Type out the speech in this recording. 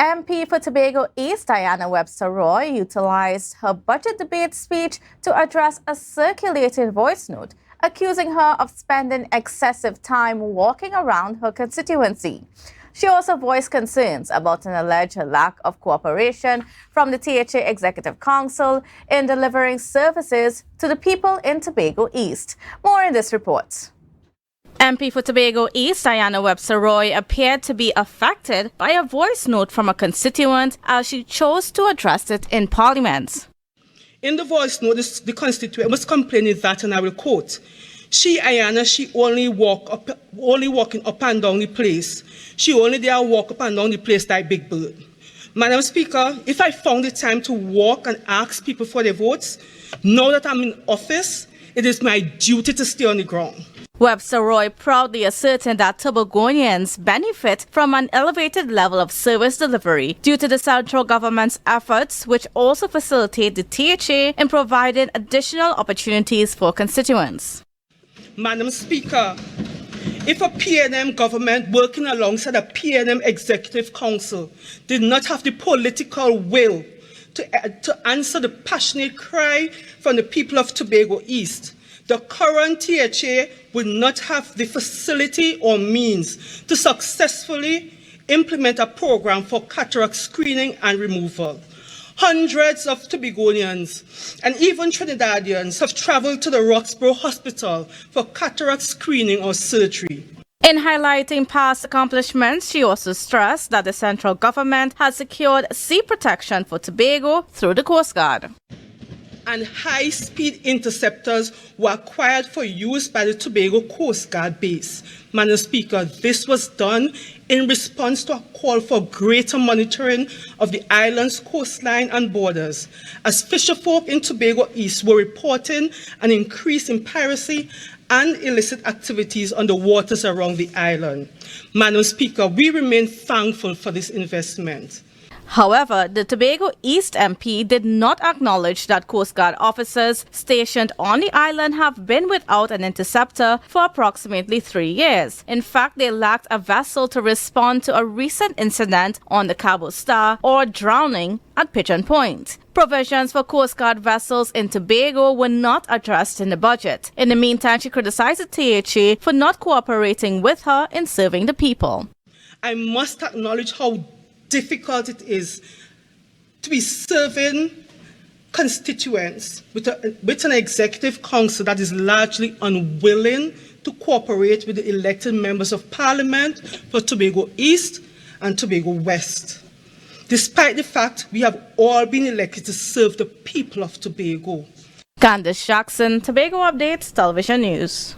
MP for Tobago East, Ayanna Webster-Roy, utilized her budget debate speech to address a circulating voice note, accusing her of spending excessive time walking around her constituency. She also voiced concerns about an alleged lack of cooperation from the THA Executive Council in delivering services to the people in Tobago East. More in this report. MP for Tobago East, Ayanna Webster-Roy, appeared to be affected by a voice note from a constituent as she chose to address it in Parliament. In the voice note, the constituent was complaining that, and I will quote, Ayanna, she only walking up and down the place. She only there walk up and down the place like Big Bird. Madam Speaker, if I found the time to walk and ask people for their votes, now that I'm in office, it is my duty to stay on the ground. Webster-Roy proudly asserted that Tobagonians benefit from an elevated level of service delivery due to the central government's efforts, which also facilitate the THA in providing additional opportunities for constituents. Madam Speaker, if a PNM government working alongside a PNM Executive Council did not have the political will to answer the passionate cry from the people of Tobago East, the current THA would not have the facility or means to successfully implement a program for cataract screening and removal. Hundreds of Tobagonians and even Trinidadians have traveled to the Roxborough Hospital for cataract screening or surgery. In highlighting past accomplishments, she also stressed that the central government has secured sea protection for Tobago through the Coast Guard. And high-speed interceptors were acquired for use by the Tobago Coast Guard base. Madam Speaker, this was done in response to a call for greater monitoring of the island's coastline and borders, as fisherfolk in Tobago East were reporting an increase in piracy and illicit activities on the waters around the island. Madam Speaker, we remain thankful for this investment. However, the Tobago East MP did not acknowledge that Coast Guard officers stationed on the island have been without an interceptor for approximately 3 years. In fact, they lacked a vessel to respond to a recent incident on the Cabo Star or drowning at Pigeon Point. Provisions for Coast Guard vessels in Tobago were not addressed in the budget. In the meantime, she criticized the THA for not cooperating with her in serving the people. I must acknowledge how difficult it is to be serving constituents with an executive council that is largely unwilling to cooperate with the elected members of parliament for Tobago East and Tobago West, despite the fact we have all been elected to serve the people of Tobago. Candice Jackson, Tobago Updates Television News.